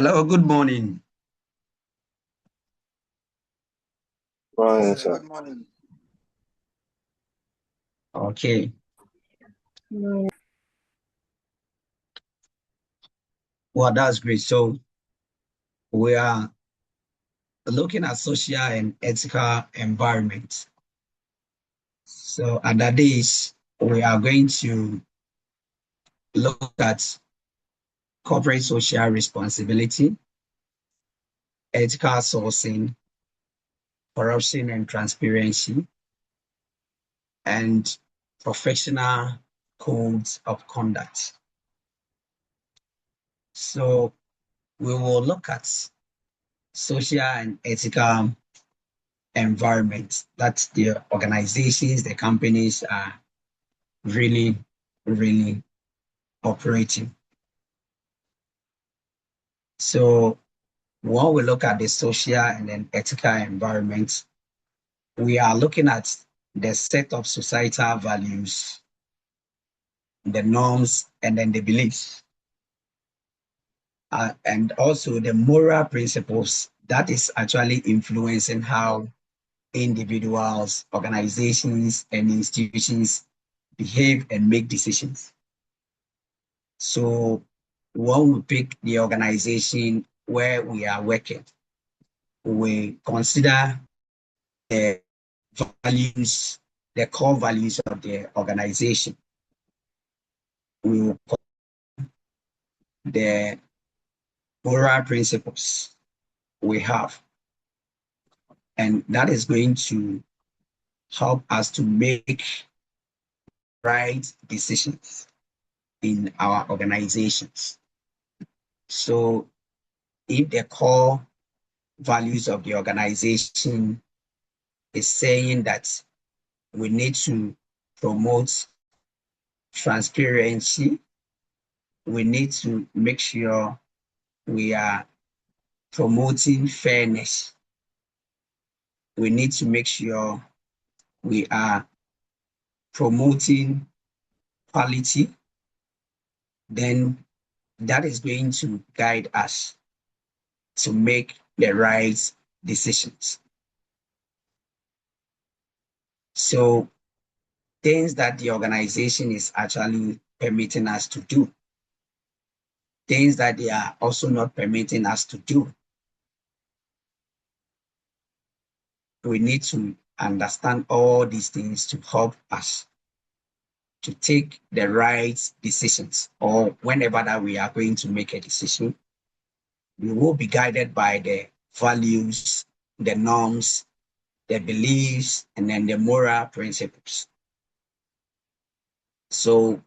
Hello, good morning. Morning, sir. Good morning. Okay. Well, that's great. So we are looking at social and ethical environment. So at that is we are going to look at corporate social responsibility, ethical sourcing, corruption and transparency, and professional codes of conduct. So we will look at social and ethical environment that the organizations, the companies are really operating. So when we look at the social and then ethical environment, we are looking at the set of societal values, the norms, and then the beliefs, and also the moral principles that is actually influencing how individuals, organizations, and institutions behave and make decisions. So when we pick the organization where we are working, we consider the values, the core values of the organization. We will call the moral principles we have. And that is going to help us to make right decisions in our organizations. So if the core values of the organization is saying that we need to promote transparency, we need to make sure we are promoting fairness. We need to make sure we are promoting quality. Then that is going to guide us to make the right decisions. So things that the organization is actually permitting us to do, things that they are also not permitting us to do. We need to understand all these things to help us to take the right decisions, or whenever that we are going to make a decision, we will be guided by the values, the norms, the beliefs, and then the moral principles. So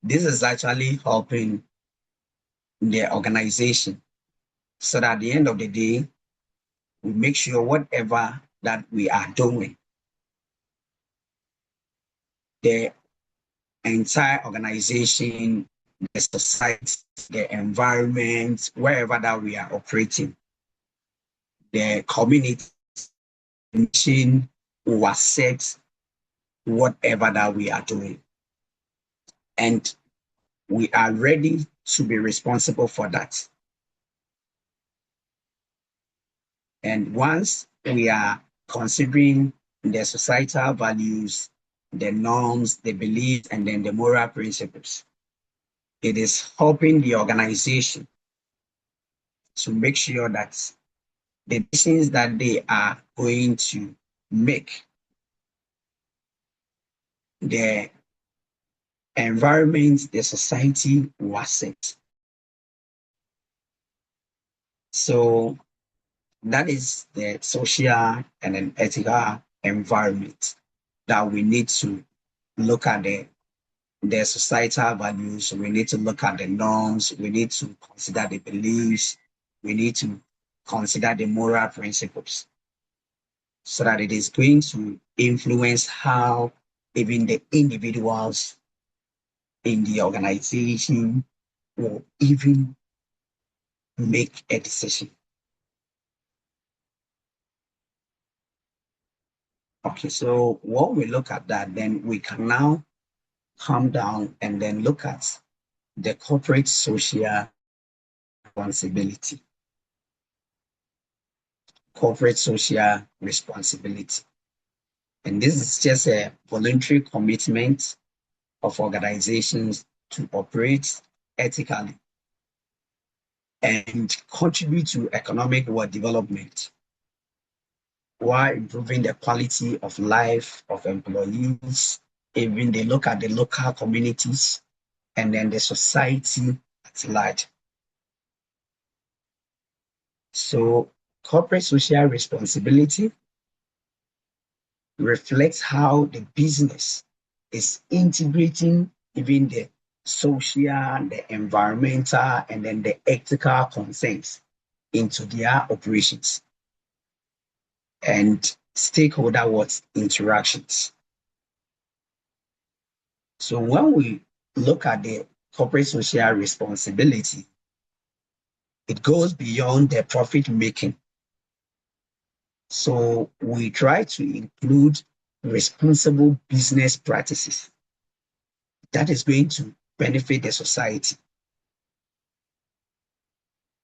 this is actually helping the organization so that at the end of the day, we make sure whatever that we are doing, the entire organization, the society, the environment, wherever that we are operating, the community will accept whatever that we are doing. And we are ready to be responsible for that. And once we are considering the societal values, the norms, the beliefs, and then the moral principles, it is helping the organization to make sure that the decisions that they are going to make, the environment, the society will accept. So that is the social and an ethical environment that we need to look at the societal values. We need to look at the norms. We need to consider the beliefs. We need to consider the moral principles so that it is going to influence how even the individuals in the organization will even make a decision. Okay, so when we look at that, then we can now come down and then look at the corporate social responsibility. Corporate social responsibility. And this is just a voluntary commitment of organizations to operate ethically and contribute to economic development while improving the quality of life of employees. Even they look at the local communities and then the society at large. So corporate social responsibility reflects how the business is integrating even the social, the environmental, and then the ethical concerns into their operations and stakeholder interactions. So when we look at the corporate social responsibility, it goes beyond the profit making. So we try to include responsible business practices that is going to benefit the society.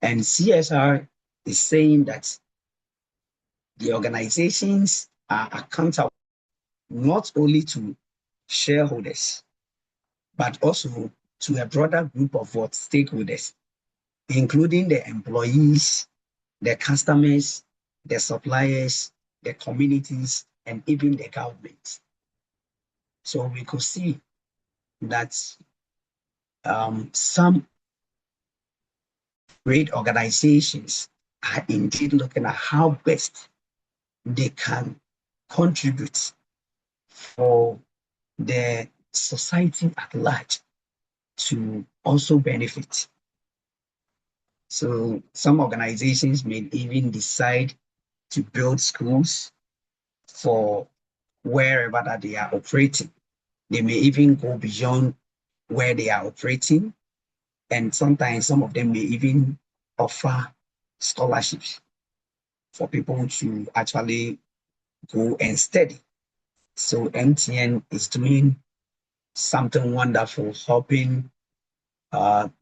And CSR is saying that the organizations are accountable not only to shareholders, but also to a broader group of stakeholders, including the employees, the customers, the suppliers, the communities, and even the government. So we could see that some great organizations are indeed looking at how best they can contribute for the society at large to also benefit. So some organizations may even decide to build schools for wherever that they are operating. They may even go beyond where they are operating, and sometimes some of them may even offer scholarships for people to actually go and study. So MTN is doing something wonderful, helping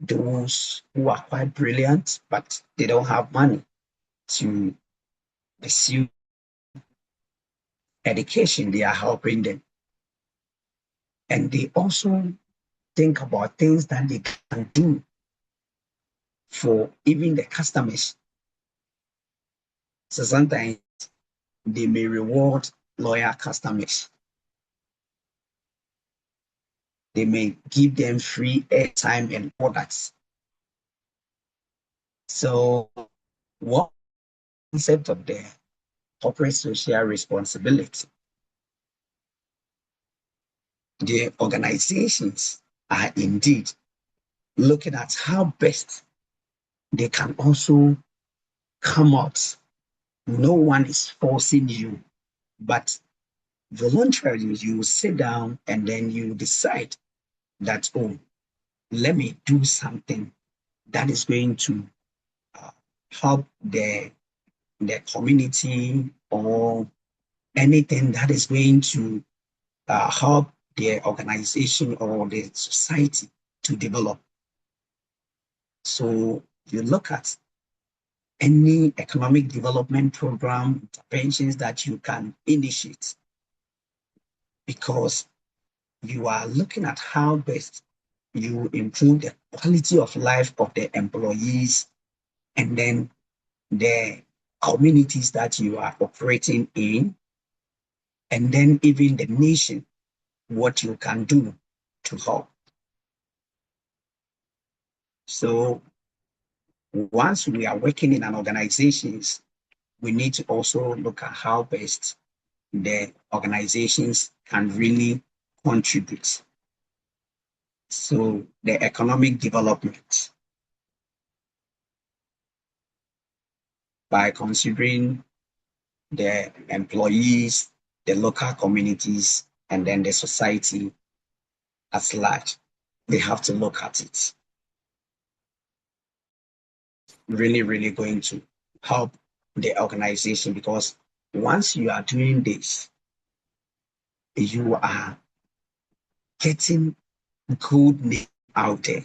those who are quite brilliant, but they don't have money to pursue education. They are helping them. And they also think about things that they can do for even the customers. So sometimes they may reward loyal customers. They may give them free airtime and products. So what concept of the corporate social responsibility? The organizations are indeed looking at how best they can also come out. No one is forcing you, but voluntarily you sit down and then you decide that, oh, let me do something that is going to uh, help the community or anything that is going to help the organization or the society to develop. So you look at any economic development program, interventions that you can initiate, because you are looking at how best you improve the quality of life of the employees and then the communities that you are operating in, and then even the nation, what you can do to help. So once we are working in an organization, we need to also look at how best the organizations can really contribute. So the economic development by considering the employees, the local communities, and then the society at large. They have to look at it. Really, really going to help the organization, because once you are doing this, you are getting good name out there.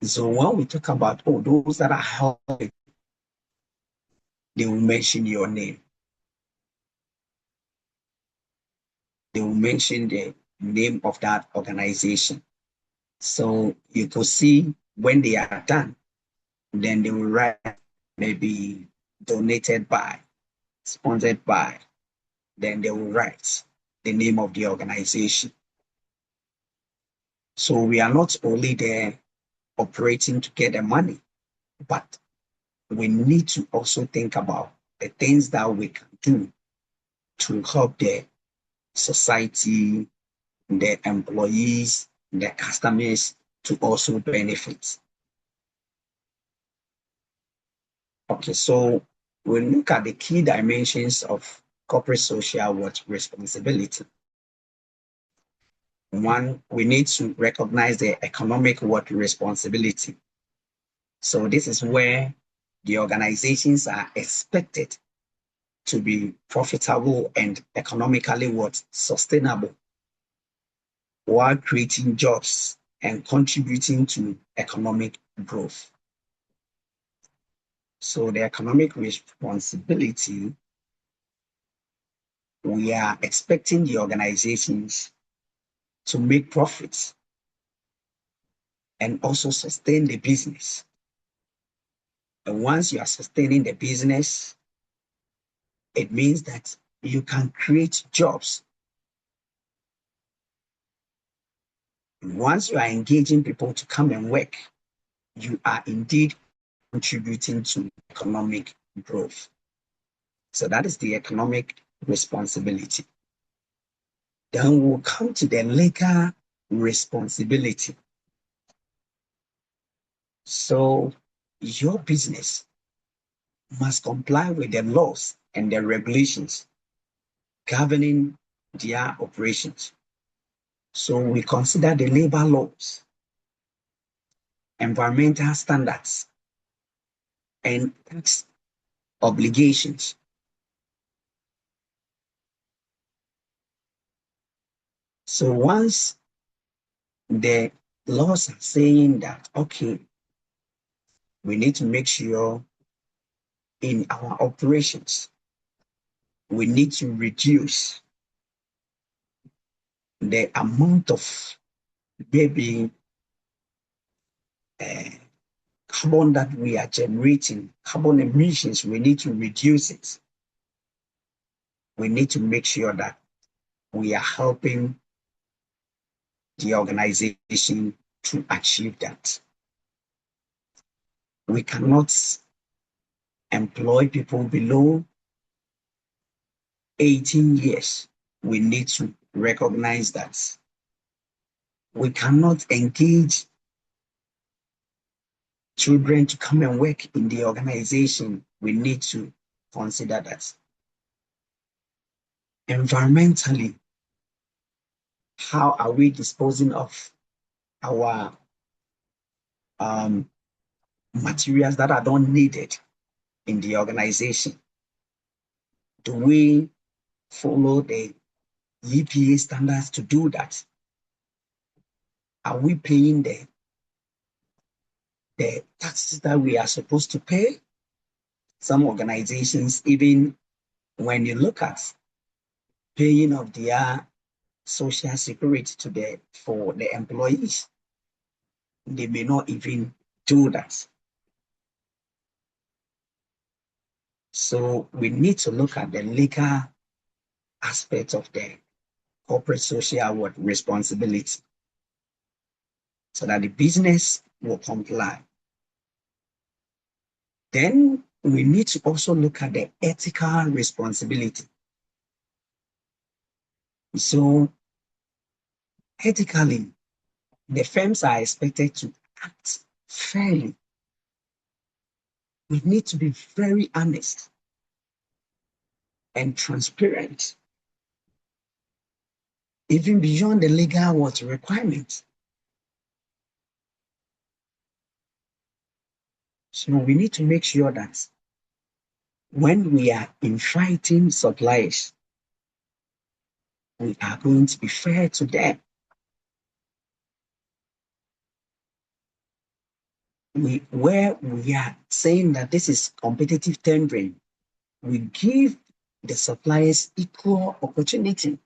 So when we talk about, oh, those that are helping, they will mention your name. They will mention the name of that organization. So you could see when they are done, then they will write maybe donated by, sponsored by, then they will write the name of the organization. So we are not only there operating to get the money, but we need to also think about the things that we can do to help the society, the employees, the customers to also benefit. Okay, so we look at the key dimensions of corporate social responsibility. One, we need to recognize the economic responsibility. So this is where the organizations are expected to be profitable and economically sustainable while creating jobs and contributing to economic growth. So the economic responsibility, we are expecting the organizations to make profits and also sustain the business. And once you are sustaining the business, it means that you can create jobs. And once you are engaging people to come and work, you are indeed contributing to economic growth. So that is the economic responsibility. Then we'll come to the legal responsibility. So your business must comply with the laws and the regulations governing their operations. So we consider the labor laws, environmental standards, and tax obligations. So once the laws are saying that, okay, we need to make sure in our operations, we need to reduce the amount of maybe uh, carbon that we are generating, carbon emissions, we need to reduce it. We need to make sure that we are helping the organization to achieve that. We cannot employ people below 18 years. We need to recognize that. We cannot engage children to come and work in the organization. We need to consider that. Environmentally, how are we disposing of our materials that are not needed in the organization? Do we follow the EPA standards to do that? Are we paying the taxes that we are supposed to pay? Some organizations, even when you look at paying of their social security for the employees, they may not even do that. So we need to look at the legal aspect of the corporate social responsibility so that the business will comply. Then we need to also look at the ethical responsibility. So ethically, the firms are expected to act fairly. We need to be very honest and transparent, even beyond the legal requirements. So we need to make sure that when we are inviting suppliers, we are going to be fair to them. where we are saying that this is competitive tendering, we give the suppliers equal opportunity.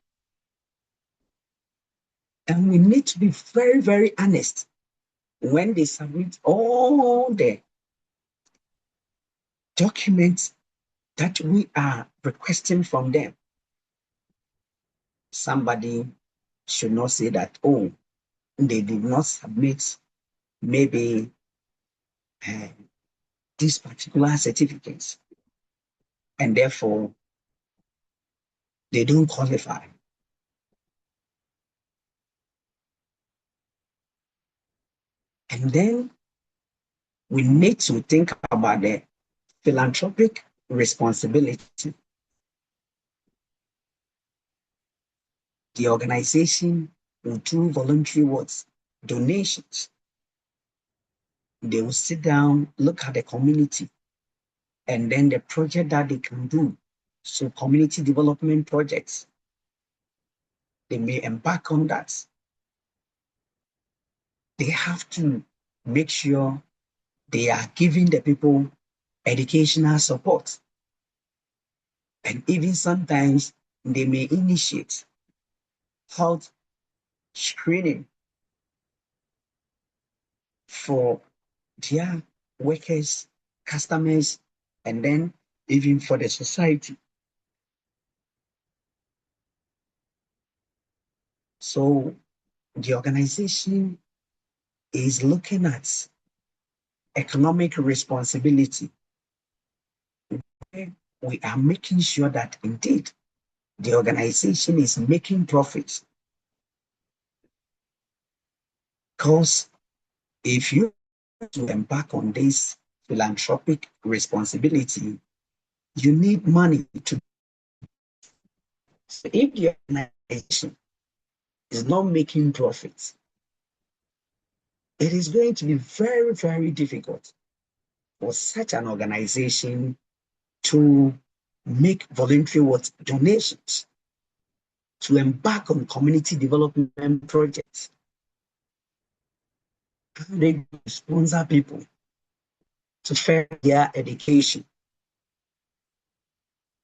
And we need to be very, very honest when they submit all the documents that we are requesting from them. Somebody should not say that, oh, they did not submit maybe uh, these particular certificates, and therefore they don't qualify. And then we need to think about the philanthropic responsibility. The organization will do voluntary works, donations. They will sit down, look at the community, and then the project that they can do. So community development projects, they may embark on that. They have to make sure they are giving the people educational support. And even sometimes they may initiate health screening for their workers, customers, and then even for the society. So the organization is looking at economic responsibility. We are making sure that indeed the organization is making profits. Because if you to embark on this philanthropic responsibility, you need money to. So if the organization is not making profits, it is going to be very, very difficult for such an organization to make voluntary work donations, to embark on community development projects, and they sponsor people to further their education.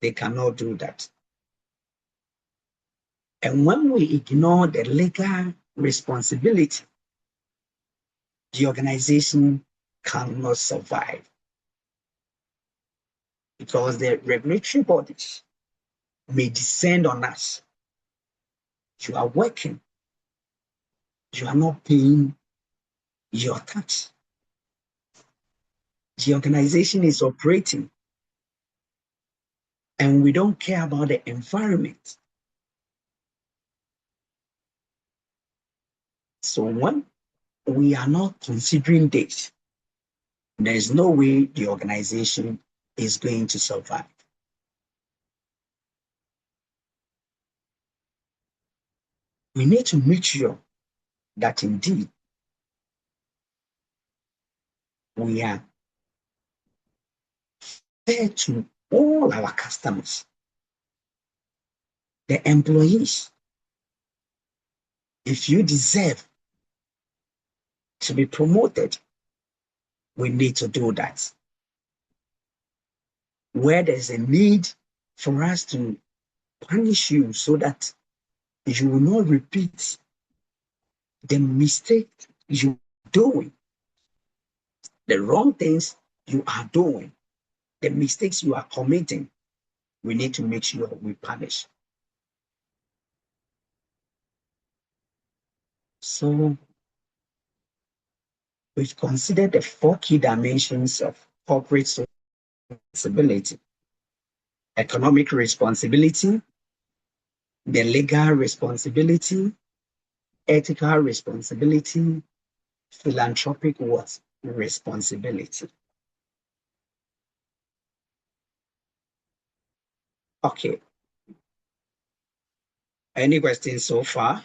They cannot do that. And when we ignore the legal responsibility, the organization cannot survive because the regulatory bodies may descend on us. You are working, you are not paying your tax. The organization is operating, and we don't care about the environment. So when we are not considering this, there is no way the organization is going to survive. We need to make sure that indeed we are fair to all our customers, the employees. If you deserve to be promoted, we need to do that. Where there's a need for us to punish you so that you will not repeat the mistake you're doing, the wrong things you are doing, the mistakes you are committing, we need to make sure we punish. So we've considered the four key dimensions of corporate responsibility: economic responsibility, the legal responsibility, ethical responsibility, philanthropic what? Responsibility. Okay. Any questions so far?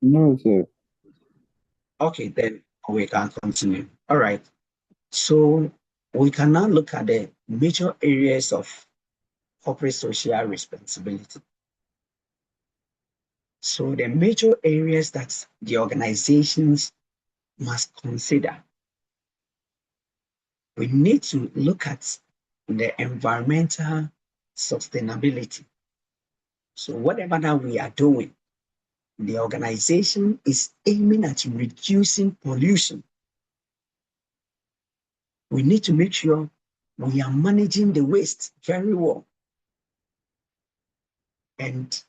No, sir. Okay, then we can continue. All right. So we can now look at the major areas of corporate social responsibility. So the major areas that the organizations must consider, we need to look at the environmental sustainability. So whatever that we are doing, the organization is aiming at reducing pollution. We need to make sure we are managing the waste very well. And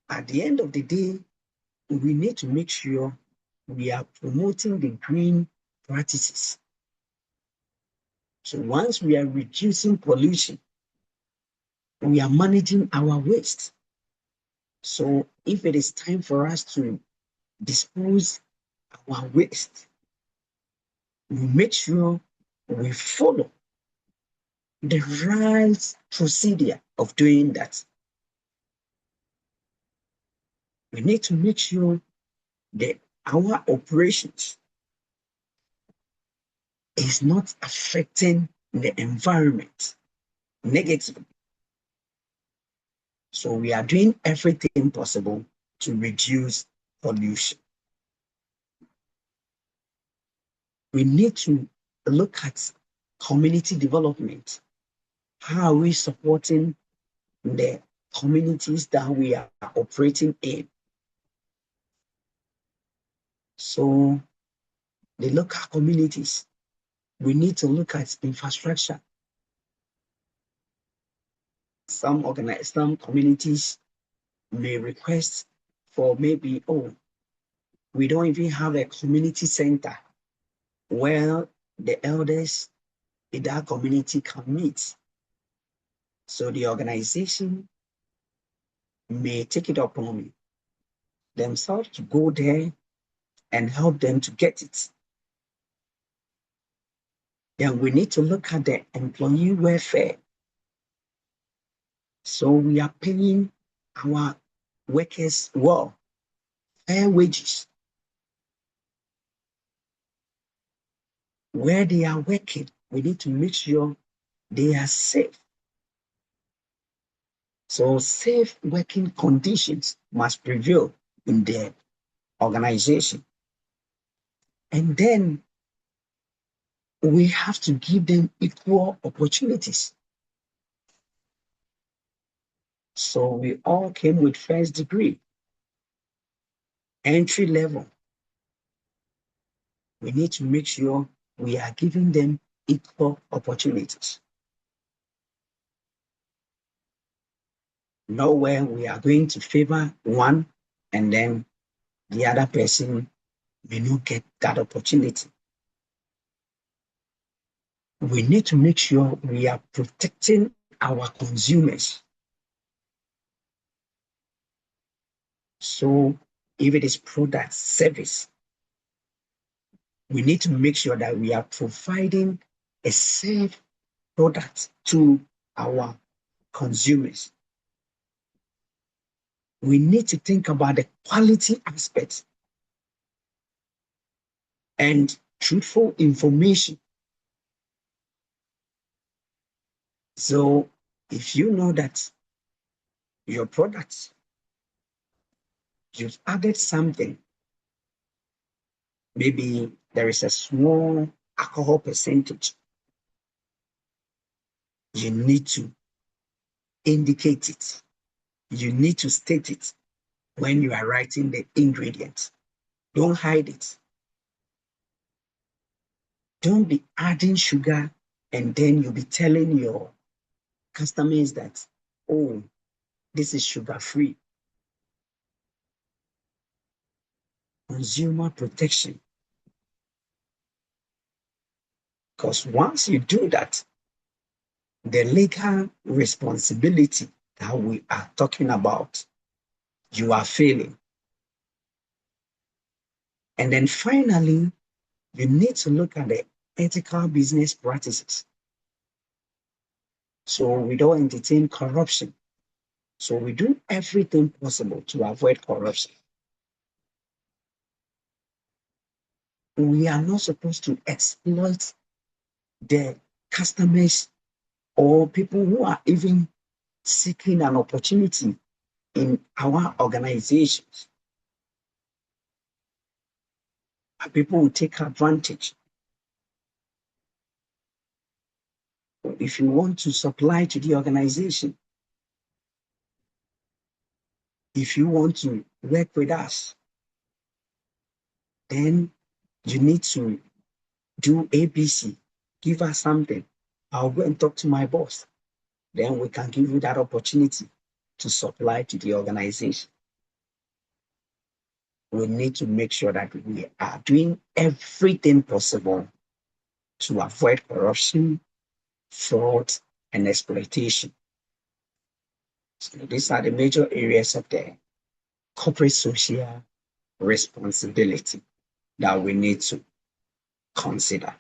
at the end of the day, we need to make sure we are promoting the green practices. So once we are reducing pollution, we are managing our waste. So if it is time for us to dispose our waste, we make sure we follow the right procedure of doing that. We need to make sure that our operations is not affecting the environment negatively. So we are doing everything possible to reduce pollution. We need to look at community development. How are we supporting the communities that we are operating in? So the local communities, we need to look at infrastructure. Some communities may request for maybe, oh, we don't even have a community center where the elders in that community can meet. So the organization may take it upon themselves to go there and help them to get it. Then we need to look at the employee welfare. So we are paying our workers well, fair wages. Where they are working, we need to make sure they are safe. So safe working conditions must prevail in the organization. And then we have to give them equal opportunities. So we all came with first degree, entry level. We need to make sure we are giving them equal opportunities. Nowhere we are going to favor one and then the other person may not get that opportunity. We need to make sure we are protecting our consumers. So if it is product, service, we need to make sure that we are providing a safe product to our consumers. We need to think about the quality aspects and truthful information. So if you know that your products, you've added something, maybe there is a small alcohol percentage, you need to indicate it. You need to state it when you are writing the ingredients. Don't hide it. Don't be adding sugar and then you'll be telling your customers that, oh, this is sugar-free. Consumer protection. Because once you do that, the legal responsibility that we are talking about, you are failing. And then finally, you need to look at the ethical business practices. So we don't entertain corruption. So we do everything possible to avoid corruption. We are not supposed to exploit the customers or people who are even seeking an opportunity in our organizations. People will take advantage. If you want to supply to the organization, if you want to work with us, then you need to do ABC. Give us something. I'll go and talk to my boss. Then we can give you that opportunity to supply to the organization. We need to make sure that we are doing everything possible to avoid corruption, fraud, and exploitation. So these are the major areas of the corporate social responsibility that we need to consider.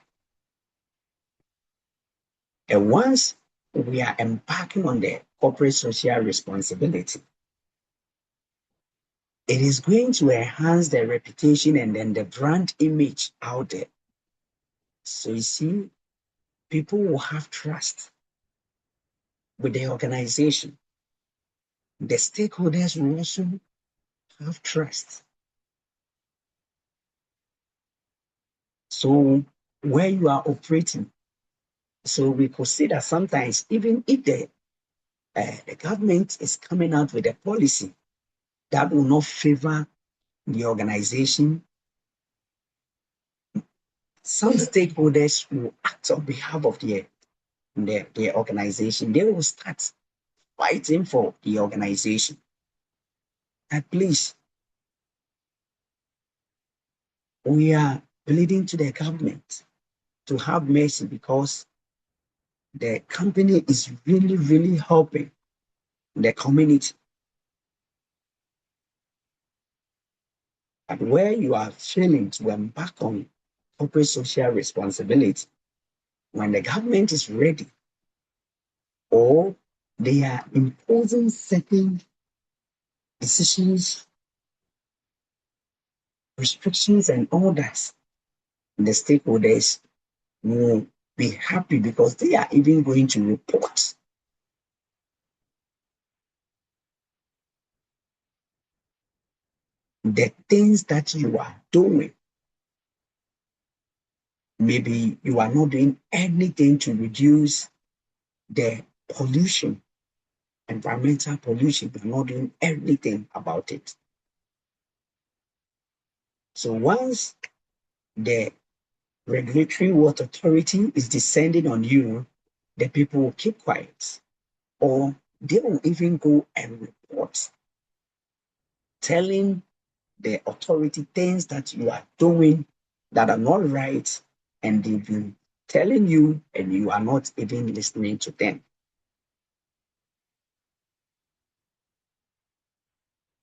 And once we are embarking on the corporate social responsibility, it is going to enhance the reputation and then the brand image out there. So you see, people will have trust with the organization. The stakeholders will also have trust. So where you are operating, so we could see that sometimes even if the government is coming out with a policy that will not favor the organization, some stakeholders will act on behalf of the organization. They will start fighting for the organization. And please, we are pleading to the government to have mercy because the company is really, really helping the community. And where you are failing to embark on corporate social responsibility, when the government is ready or they are imposing certain decisions, restrictions, and orders, the stakeholders will be happy because they are even going to report the things that you are doing. Maybe you are not doing anything to reduce the pollution, environmental pollution, you're not doing anything about it. So once the regulatory water authority is descending on you, the people will keep quiet, or they will even go and report, telling the authority things that you are doing that are not right, and they've been telling you, and you are not even listening to them.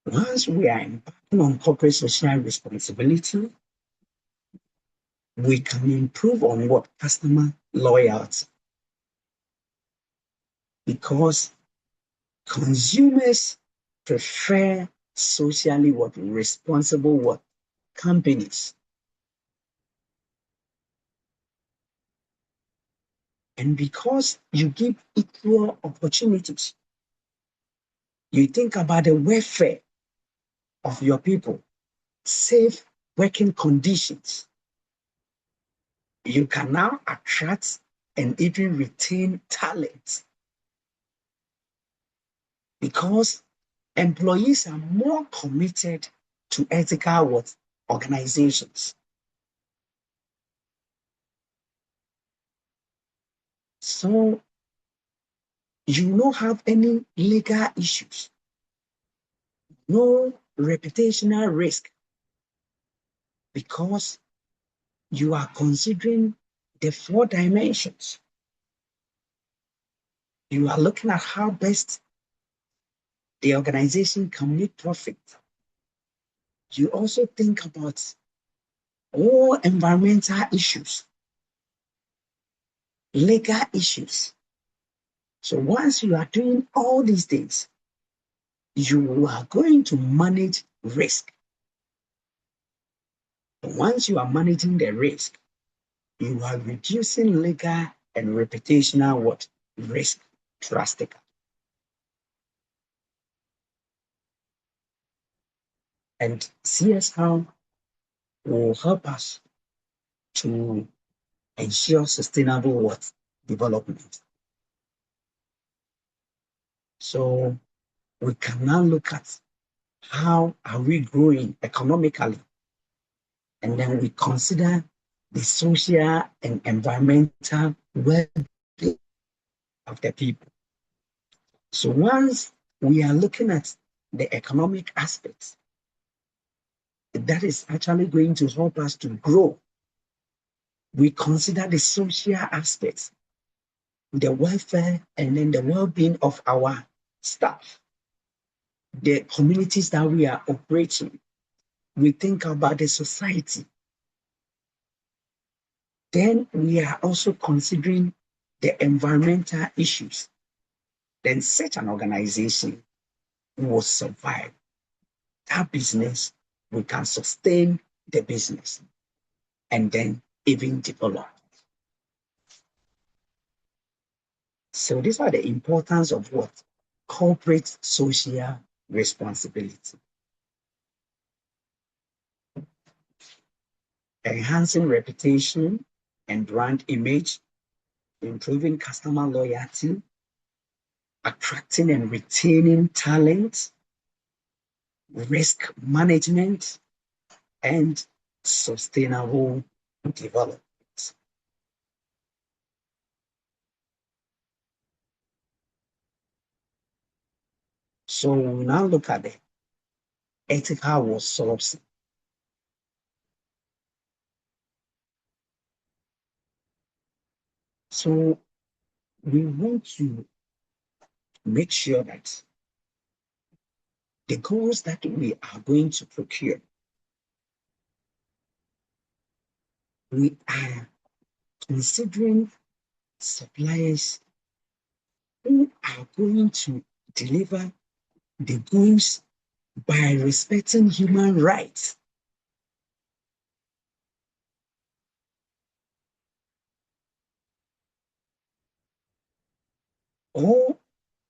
Once we are embarking on corporate social responsibility, we can improve on what customer loyalty, because consumers prefer socially what responsible what companies. And because you give equal opportunities, you think about the welfare of your people, safe working conditions, you can now attract and even retain talent, because employees are more committed to ethical what organizations. So you don't have any legal issues, no reputational risk, because you are considering the 4 dimensions. You are looking at how best the organization can make profit. You also think about all environmental issues, legal issues. So once you are doing all these things, you are going to manage risk. Once you are managing the risk, you are reducing legal and reputational what risk drastically. And CSR will help us to ensure sustainable what development. So we can now look at how are we growing economically, and then we consider the social and environmental well-being of the people. So once we are looking at the economic aspects, that is actually going to help us to grow. We consider the social aspects, the welfare, and then the well-being of our staff, the communities that we are operating. We think about the society. Then we are also considering the environmental issues. Then such an organization will survive. That business, we can sustain the business and then even develop. So these are the importance of what? Corporate social responsibility. Enhancing reputation and brand image, improving customer loyalty, attracting and retaining talent, risk management, and sustainable development. So we now look at the ethical sourcing. So we want to make sure that the goods that we are going to procure, we are considering suppliers who are going to deliver the goods by respecting human rights. Or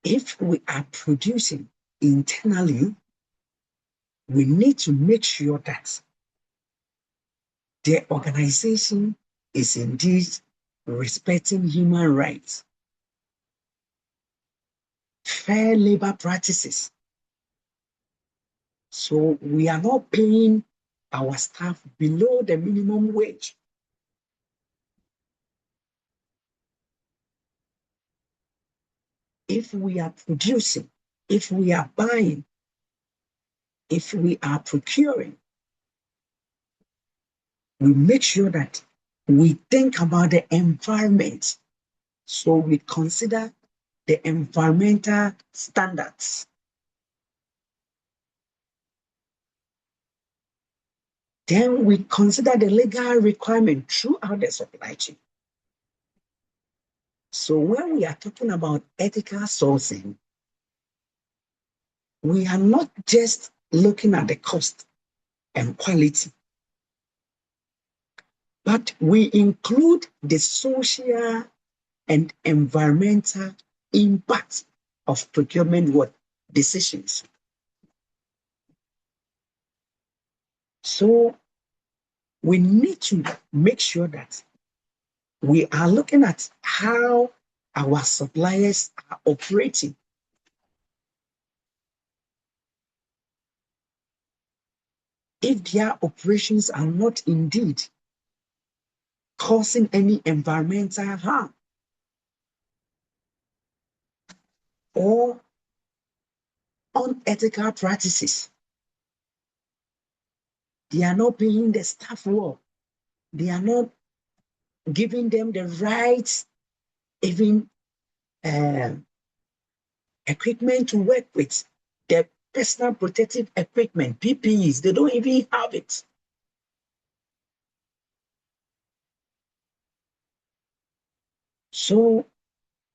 if we are producing internally, we need to make sure that the organization is indeed respecting human rights, fair labor practices. So we are not paying our staff below the minimum wage. If we are producing, if we are buying, if we are procuring, we make sure that we think about the environment. So we consider the environmental standards. Then we consider the legal requirement throughout the supply chain. So when we are talking about ethical sourcing, we are not just looking at the cost and quality, but we include the social and environmental impact of procurement decisions. So we need to make sure that we are looking at how our suppliers are operating. If their operations are not indeed causing any environmental harm or unethical practices, they are not paying the staff well, they are not giving them the right, even equipment to work with, the personal protective equipment, PPEs, they don't even have it. So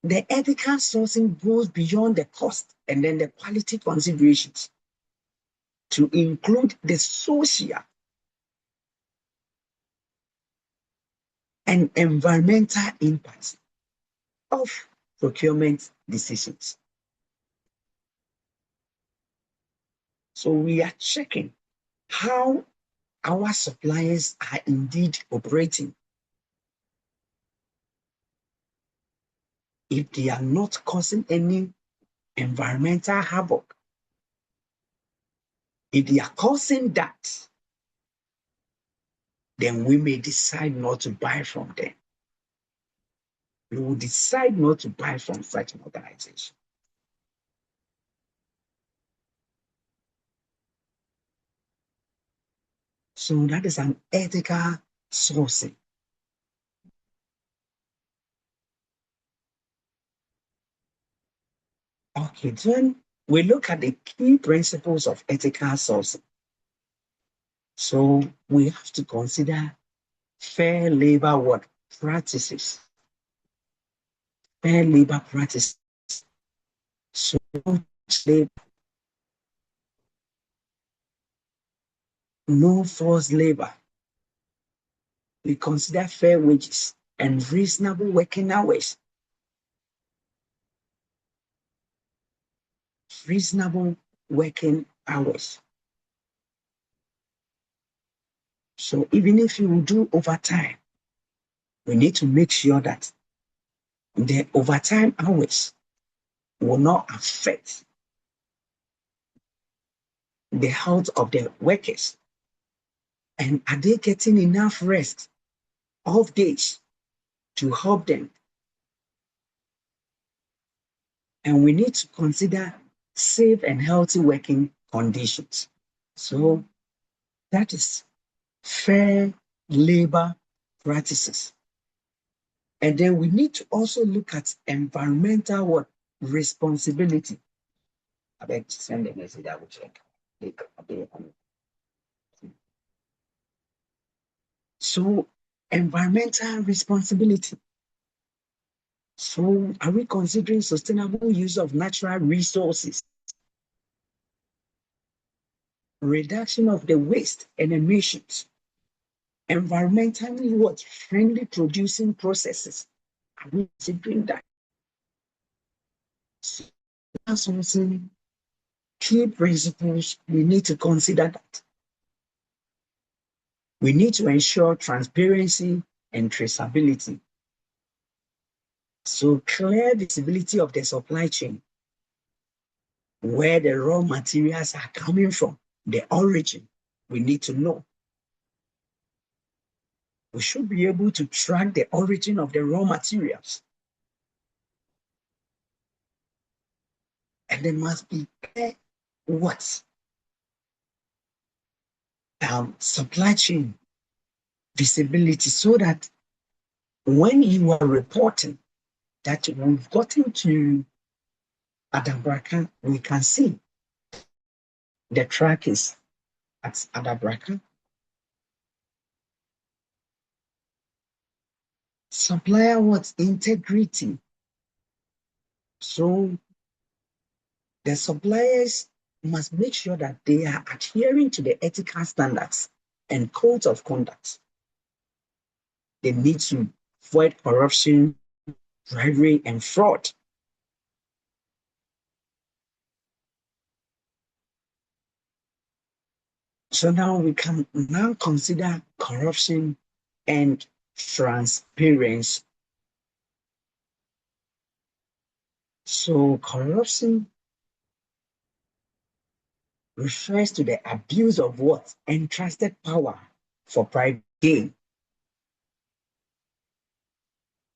the ethical sourcing goes beyond the cost and then the quality considerations to include the social and environmental impact of procurement decisions. So we are checking how our suppliers are indeed operating. If they are not causing any environmental havoc, if they are causing that, then we may decide not to buy from them. We will decide not to buy from such an organization. So that is an ethical sourcing. Okay, then we look at the key principles of ethical sourcing. So we have to consider fair labor work practices. Fair labor practices. So no forced labor. We consider fair wages and reasonable working hours. Reasonable working hours. So even if you do overtime, we need to make sure that the overtime hours will not affect the health of the workers. And are they getting enough rest, off days, to help them? And we need to consider safe and healthy working conditions. So that is fair labor practices. And then we need to also look at environmental responsibility. I beg to send a message, I will check. So environmental responsibility. So are we considering sustainable use of natural resources? Reduction of the waste and emissions? Environmentally friendly producing processes? Are we considering that? So that's something, key principles, we need to consider that. We need to ensure transparency and traceability. So clear visibility of the supply chain, where the raw materials are coming from, the origin, we need to know. We should be able to track the origin of the raw materials. And there must be clear supply chain visibility, so that when you are reporting that we've gotten to Adabraka, we can see the track is at Adabraka. Supplier integrity. So the suppliers must make sure that they are adhering to the ethical standards and codes of conduct. They need to avoid corruption, bribery, and fraud. So now we can consider corruption and transparency. So corruption refers to the abuse of entrusted power for private gain.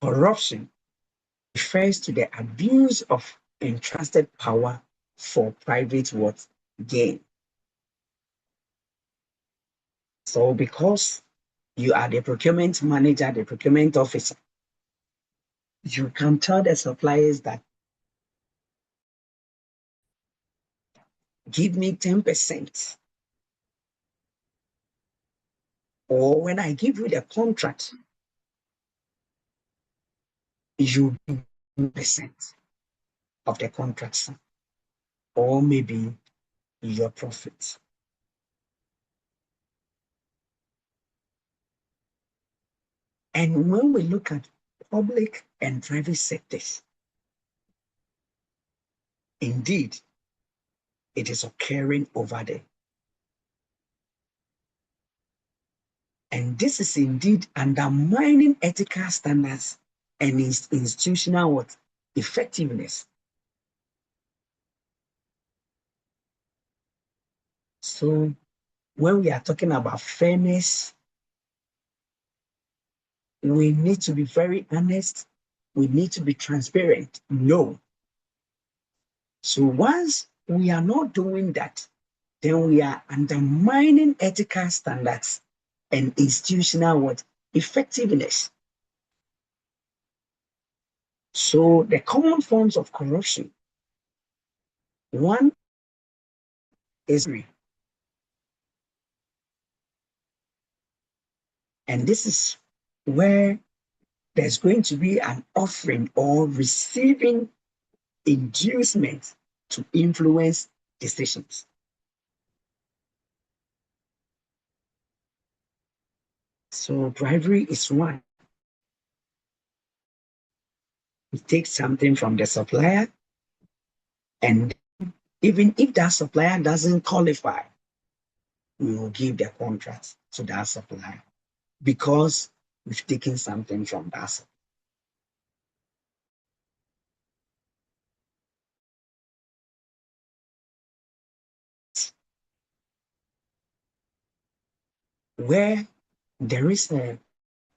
Corruption refers to the abuse of entrusted power for private gain. So because you are the procurement manager, the procurement officer, you can tell the suppliers that give me 10%. Or when I give you the contract, you give 10% of the contract, or maybe your profit. And when we look at public and private sectors, indeed, it is occurring over there. And this is indeed undermining ethical standards and institutional what? Effectiveness. So when we are talking about fairness, we need to be very honest. We need to be transparent. No. So once we are not doing that, then we are undermining ethical standards and institutional what? Effectiveness. So the common forms of corruption, one is bribery. And this is where there's going to be an offering or receiving inducement to influence decisions. So bribery is one. We take something from the supplier, and even if that supplier doesn't qualify, we will give the contract to that supplier because we've taken something from that supplier. Where there is a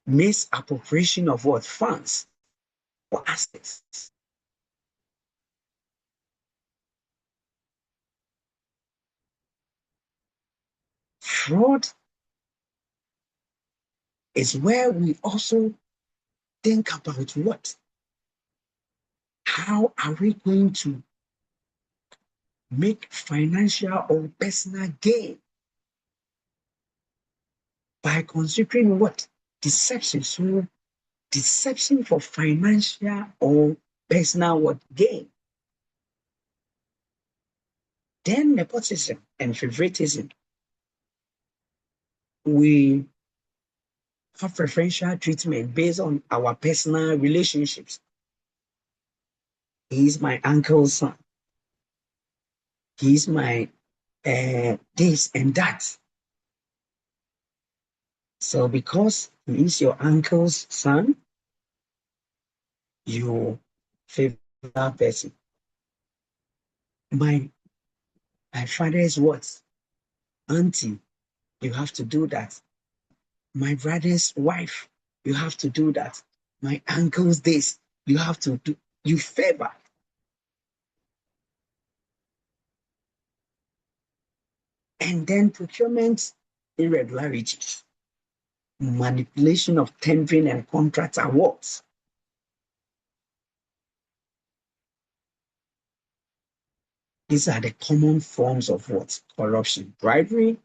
misappropriation of what funds or assets. Fraud is where we also think about what? How are we going to make financial or personal gain by considering what? Deception. So deception for financial or personal what? Gain. Then nepotism and favoritism. We have preferential treatment based on our personal relationships. He's my uncle's son. He's my this and that. So because he is your uncle's son, you favor that person. My father's what? Auntie, you have to do that. My brother's wife, you have to do that. My uncle's this, you have to do. You favor. And then procurement irregularities, manipulation of tendering and contract awards. These are the common forms of what? Corruption, bribery,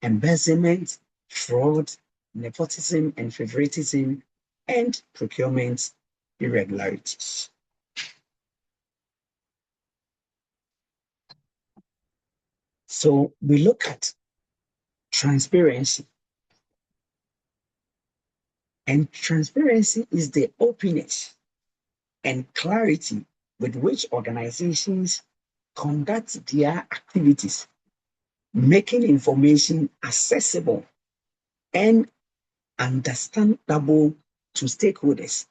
embezzlement, fraud, nepotism and favoritism, and procurement irregularities. So we look at transparency. And transparency is the openness and clarity with which organizations conduct their activities, making information accessible and understandable to stakeholders.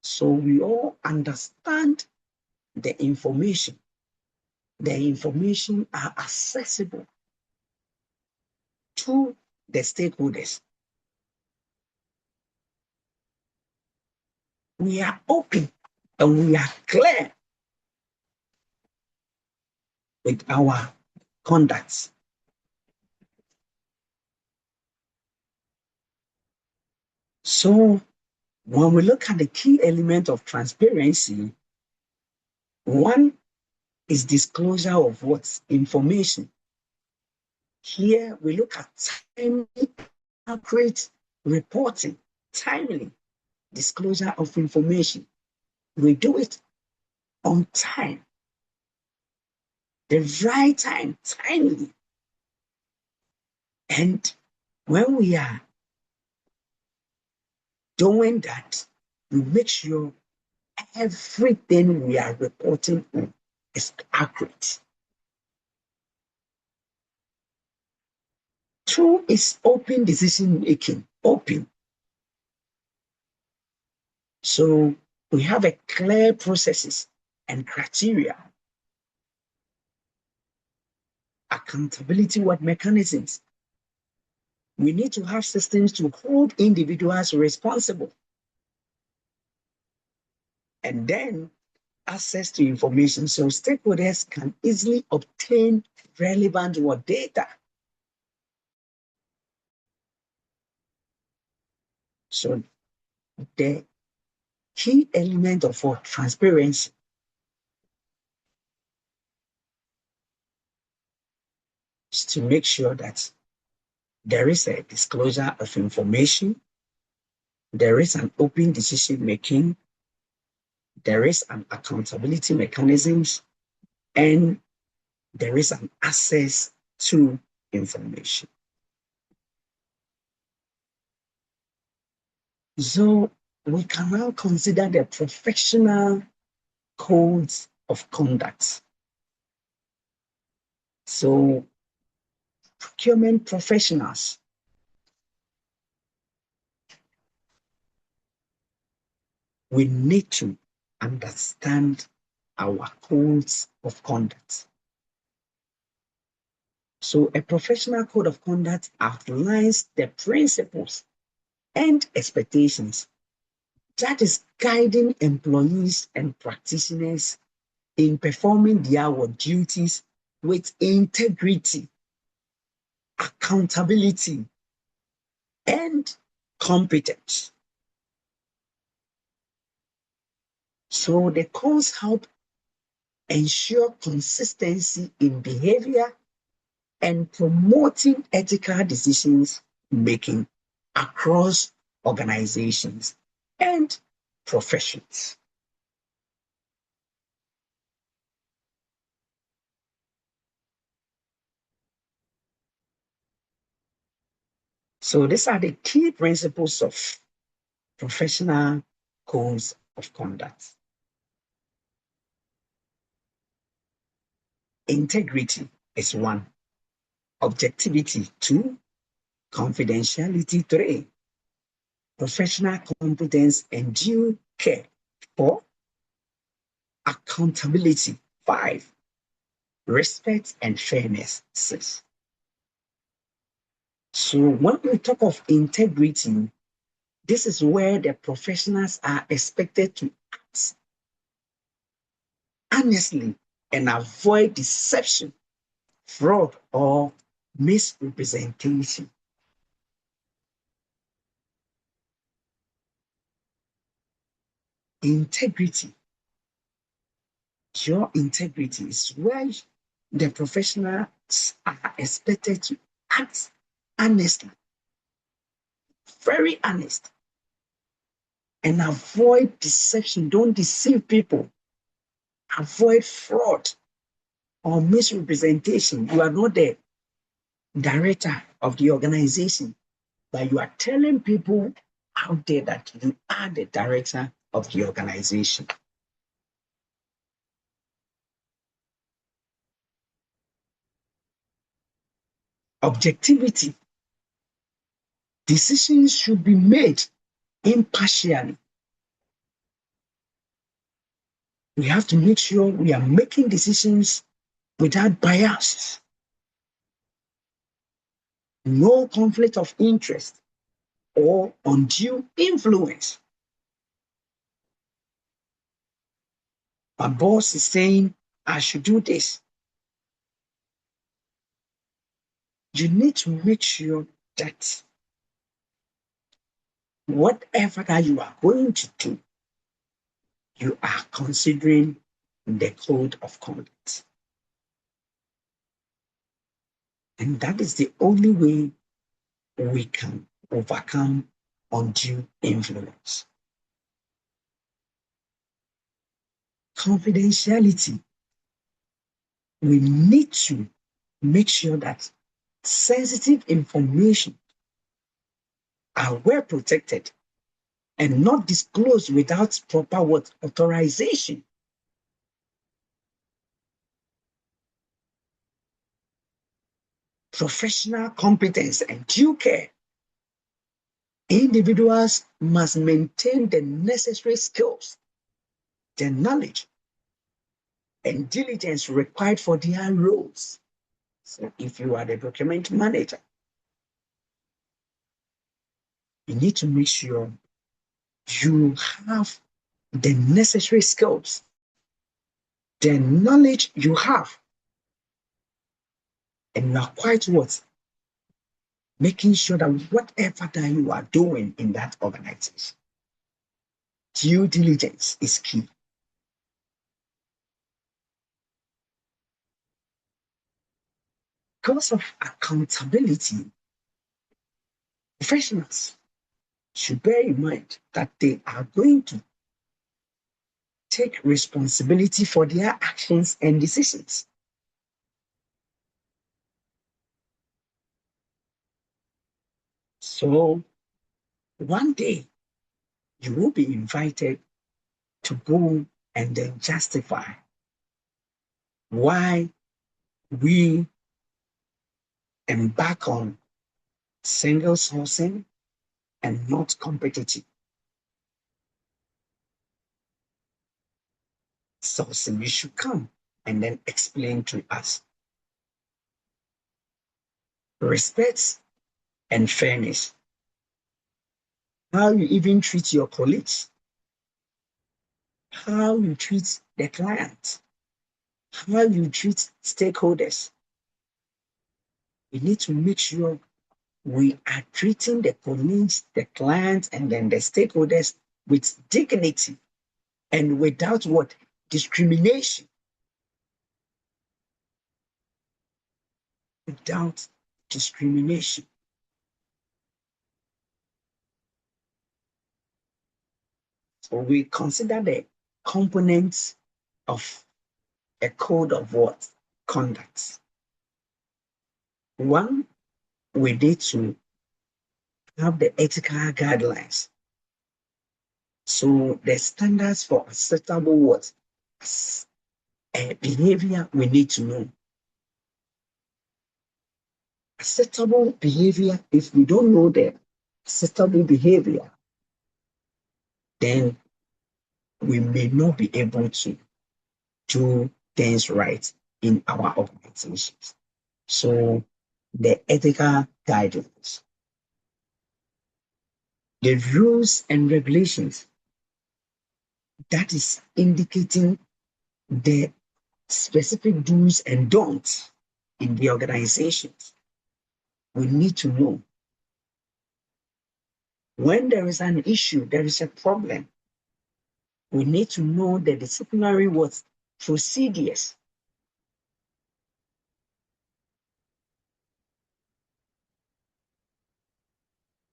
So we all understand the information. The information are accessible to the stakeholders. We are open and we are clear with our conducts. So when we look at the key element of transparency, one is disclosure of what's information. Here we look at timely, accurate reporting, timely disclosure of information. We do it on time, the right time, timely. And when we are Doing that, we make sure everything we are reporting on is accurate. Two is open decision making, open. So we have a clear processes and criteria, accountability what mechanisms. We need to have systems to hold individuals responsible. And then access to information so stakeholders can easily obtain relevant data. So the key element of transparency is to make sure that there is a disclosure of information, there is an open decision making, there is an accountability mechanisms, and there is an access to information. So we can now consider the professional codes of conduct. So procurement professionals, we need to understand our codes of conduct. So a professional code of conduct outlines the principles and expectations that is guiding employees and practitioners in performing their duties with integrity, accountability, and competence. So the codes help ensure consistency in behavior and promoting ethical decisions making across organizations and professions. So these are the key principles of professional codes of conduct. Integrity is one, objectivity two, confidentiality three, professional competence and due care four, accountability five, respect and fairness six. So when we talk of integrity, this is where the professionals are expected to act honestly and avoid deception, fraud, or misrepresentation. Integrity, your integrity is where the professionals are expected to act honestly, very honest, and avoid deception. Don't deceive people. Avoid fraud or misrepresentation. You are not the director of the organization, but you are telling people out there that you are the director of the organization. Objectivity. Decisions should be made impartially. We have to make sure we are making decisions without bias, no conflict of interest or undue influence. My boss is saying I should do this. You need to make sure that whatever that you are going to do, you are considering the code of conduct. And that is the only way we can overcome undue influence. Confidentiality. We need to make sure that sensitive information are well protected and not disclosed without proper what authorization. Professional competence and due care. Individuals must maintain the necessary skills, the knowledge, and diligence required for their roles. So if you are the procurement manager, you need to make sure you have the necessary skills, the knowledge you have, and you are quite what? Making sure that whatever that you are doing in that organization, due diligence is key. Because of accountability, professionals should bear in mind that they are going to take responsibility for their actions and decisions. So one day you will be invited to go and then justify why we embark on single sourcing and not competitive sourcing. You should come and then explain to us. Respect and fairness. How you even treat your colleagues, how you treat the client, how you treat stakeholders. We need to make sure we are treating the colleagues, the clients, and then the stakeholders with dignity and without what? Discrimination. Without discrimination. So we consider the components of a code of what? Conduct. One, we need to have the ethical guidelines. So the standards for acceptable what? Behavior we need to know. Acceptable behavior, if we don't know the acceptable behavior, then we may not be able to do things right in our organizations. So the ethical guidelines, the rules and regulations, that is indicating the specific do's and don'ts in the organizations. We need to know when there is an issue, there is a problem. We need to know the disciplinary what procedures.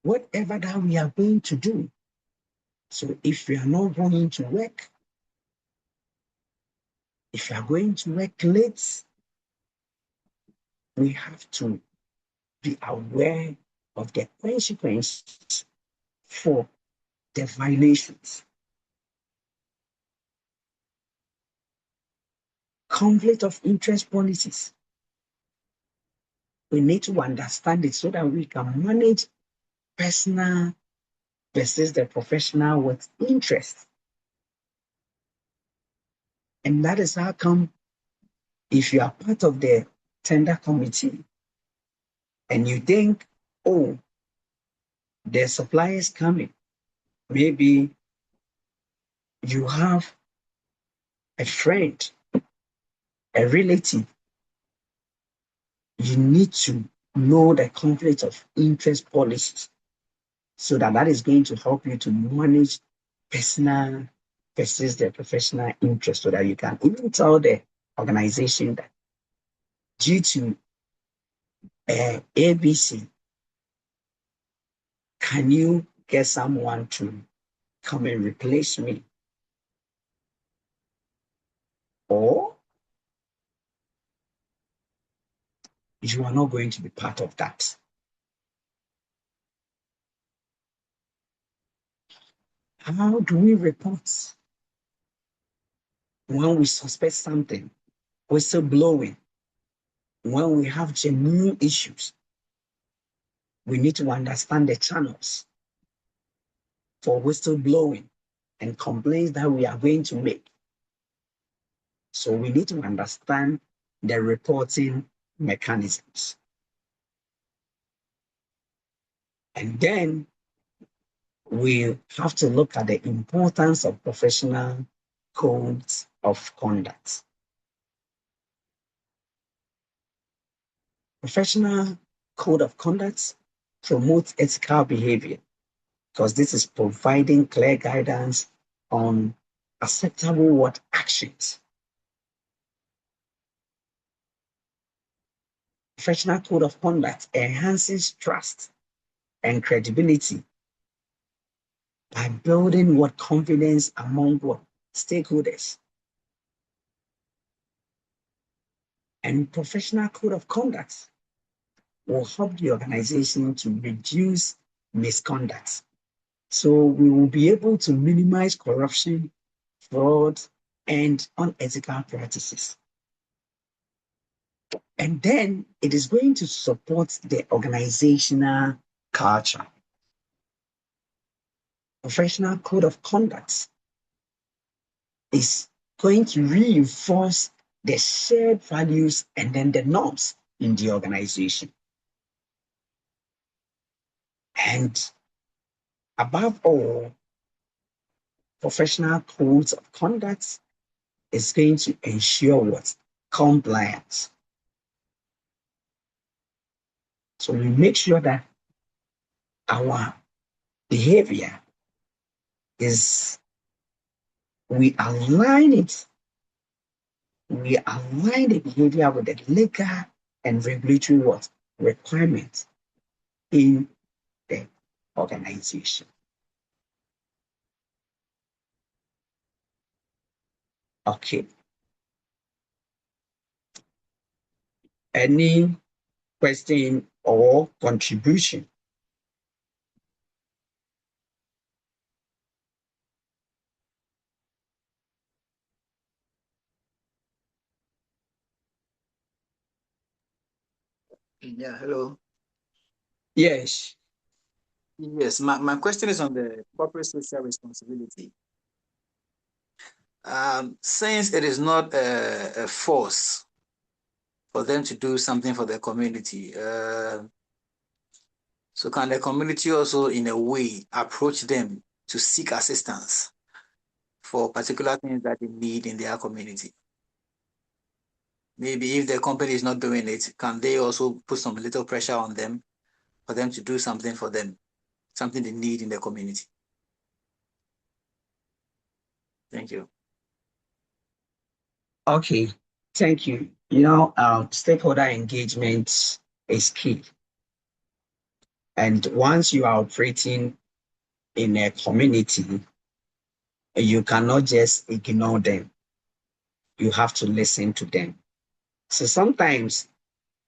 Whatever that we are going to do. So if we are not going to work, if you are going to work late, we have to be aware of the consequences for the violations. Conflict of interest policies. We need to understand it so that we can manage personal versus the professional with interest. And that is how come if you are part of the tender committee and you think, oh, the supplier is coming, maybe you have a friend, a relative, you need to know the conflict of interest policies so that that is going to help you to manage personal versus the professional interest so that you can even tell the organization that due to ABC, can you get someone to come and replace me? Or you are not going to be part of that. How do we report when we suspect something, whistleblowing, when we have genuine issues? We need to understand the channels for whistleblowing and complaints that we are going to make. So we need to understand the reporting mechanisms. And then we have to look at the importance of professional codes of conduct. Professional code of conduct promotes ethical behavior because this is providing clear guidance on acceptable what actions. Professional code of conduct enhances trust and credibility by building what confidence among what stakeholders. And professional code of conduct will help the organization to reduce misconduct. So we will be able to minimize corruption, fraud, and unethical practices. And then it is going to support the organizational culture. Professional code of conduct is going to reinforce the shared values and then the norms in the organization. And above all, professional codes of conduct is going to ensure what? Compliance. So we make sure that our behavior is, we align it, we align the behavior with the legal and regulatory what? Requirements in the organization. Okay. Any question or contribution? Yeah, hello. Yes. Yes, my question is on the corporate social responsibility. Since it is not a force for them to do something for the community, so can the community also, in a way, approach them to seek assistance for particular things that they need in their community? Maybe if the company is not doing it, can they also put some little pressure on them for them to do something for them, something they need in the community? Thank you. Okay. Thank you. Stakeholder engagement is key. And once you are operating in a community, you cannot just ignore them. You have to listen to them. So sometimes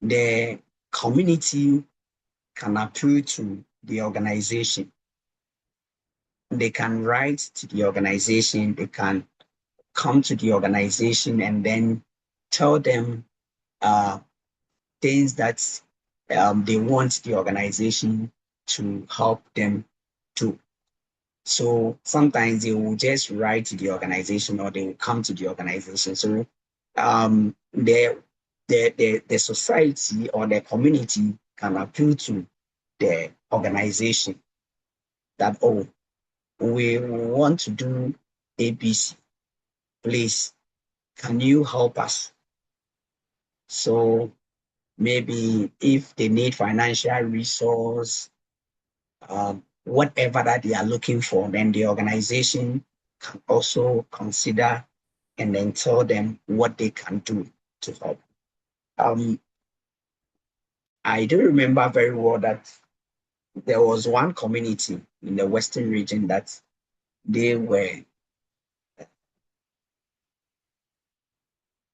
the community can appeal to the organization. They can write to the organization, they can come to the organization and then tell them things that they want the organization to help them do. So sometimes they will just write to the organization or they will come to the organization. So the society or the community can appeal to the organization that, oh, we want to do ABC. Please, can you help us? So maybe if they need financial resource, whatever that they are looking for, then the organization can also consider and then tell them what they can do to help. I do remember very well that there was one community in the Western region that they were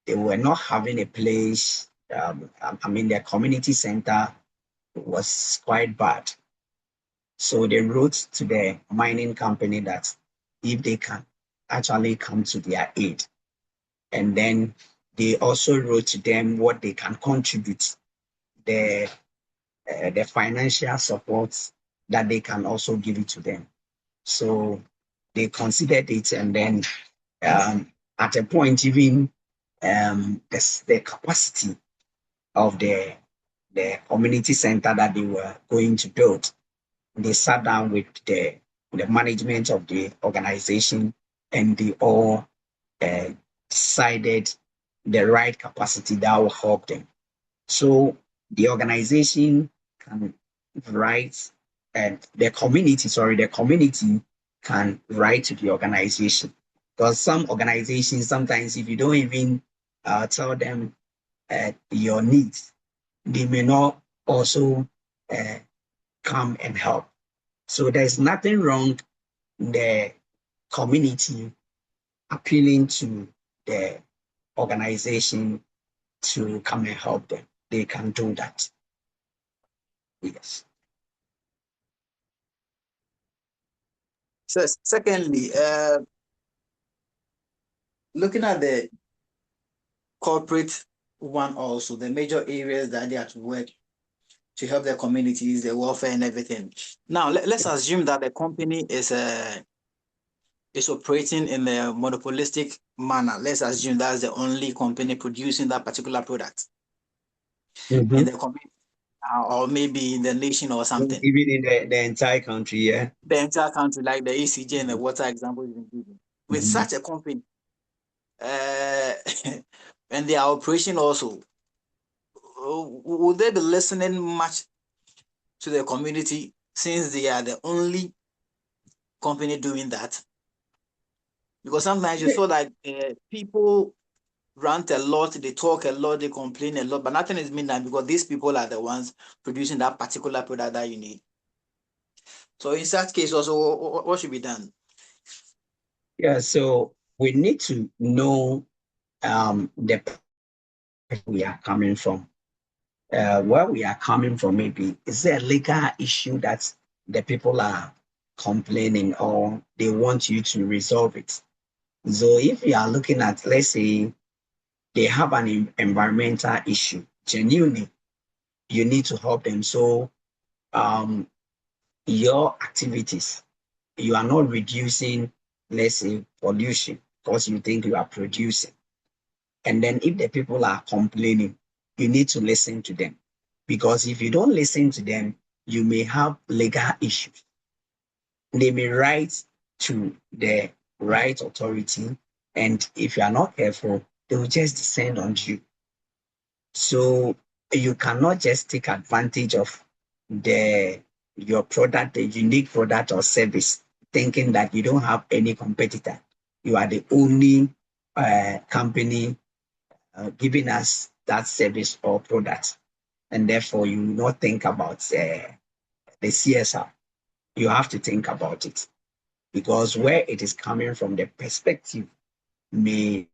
not having a place. Their community center was quite bad. So they wrote to the mining company that if they can actually come to their aid. And then they also wrote to them what they can contribute, the financial support that they can also give it to them. So they considered it, and then at a point, even the capacity of the community center that they were going to build, they sat down with the management of the organization, and they all uh, decided the right capacity that will help them. So the organization can write, and the community can write to the organization. Because some organizations, sometimes if you don't even tell them your needs, they may not also uh, come and help. So there's nothing wrong in the community appealing to the organization to come and help them. They can do that. Yes. So secondly, looking at the corporate one also, the major areas that they have to work to help their communities, the welfare and everything. Now, let's assume that the company is operating in a monopolistic manner. Let's assume that's the only company producing that particular product in the community, or maybe in the nation or something. Even in the entire country, yeah. The entire country, like the ECJ and the water example you've been giving. With such a company, and their operation also, would they be listening much to the community since they are the only company doing that? Because sometimes you feel like people rant a lot, they talk a lot, they complain a lot, but nothing is being done because these people are the ones producing that particular product that you need. So in such case also, what should be done? Yeah, so we need to know the we are coming from. Where we are coming from, maybe is there a legal issue that the people are complaining, or they want you to resolve it? So if you are looking at, let's say, they have an environmental issue, genuinely, you need to help them. So your activities, you are not reducing, let's say, pollution because you think you are producing. And then if the people are complaining, you need to listen to them. Because if you don't listen to them, you may have legal issues. They may write to the right authority, and if you are not careful, they will just descend on you. So you cannot just take advantage of your product, the unique product or service, thinking that you don't have any competitor. You are the only company giving us that service or product, and therefore you will not think about the CSR. You have to think about it, because where it is coming from, the perspective may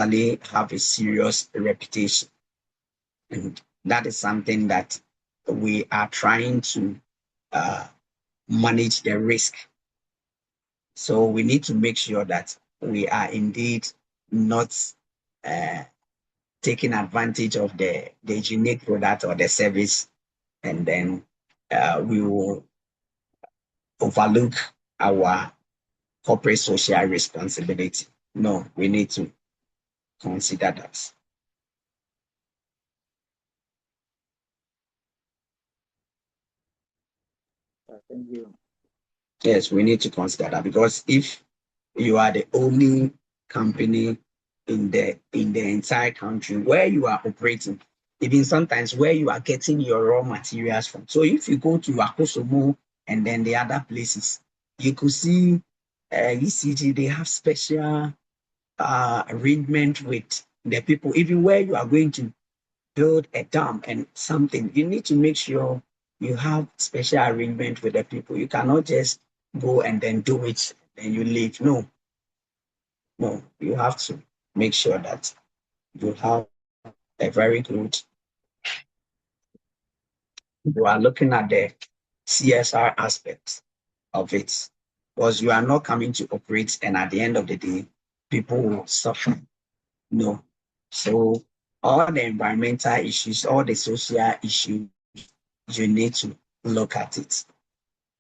really have a serious reputation. And that is something that we are trying to uh, manage the risk. So we need to make sure that we are indeed not taking advantage of the unique product or the service, and then we will overlook our corporate social responsibility. No, we need to consider that. Thank you. Yes, we need to consider that, because if you are the only company in the entire country where you are operating, even sometimes where you are getting your raw materials from. So if you go to Akosomo and then the other places, you could see ECG, they have special arrangement with the people. Even where you are going to build a dam and something, you need to make sure you have special arrangement with the people. You cannot just go and then do it and you leave. No, no, you have to make sure that you have a very good, you are looking at the CSR aspect of it. because you are not coming to operate, and at the end of the day, people will suffer. No. So all the environmental issues, all the social issues, you need to look at it.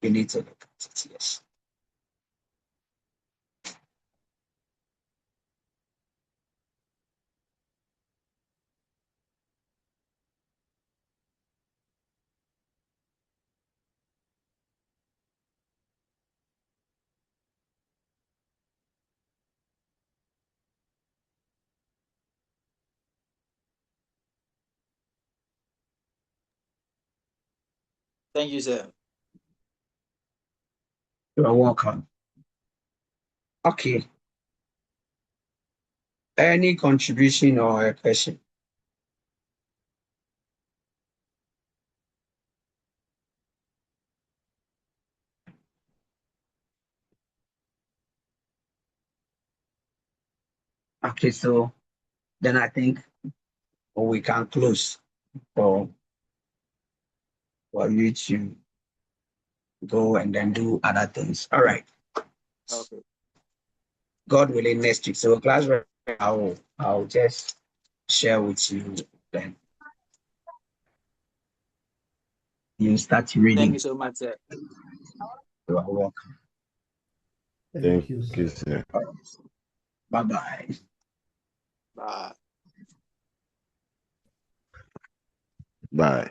You need to look at it, yes. Thank you, sir. You're welcome. Okay. Any contribution or a question? Okay, so then I think we can close for you to go and then do other things. All right. Okay. God willing, next week. So class, I'll just share with you then. You start Thank reading. you so much, sir. You are welcome. Thank you, sir. Bye-bye. Bye. Bye.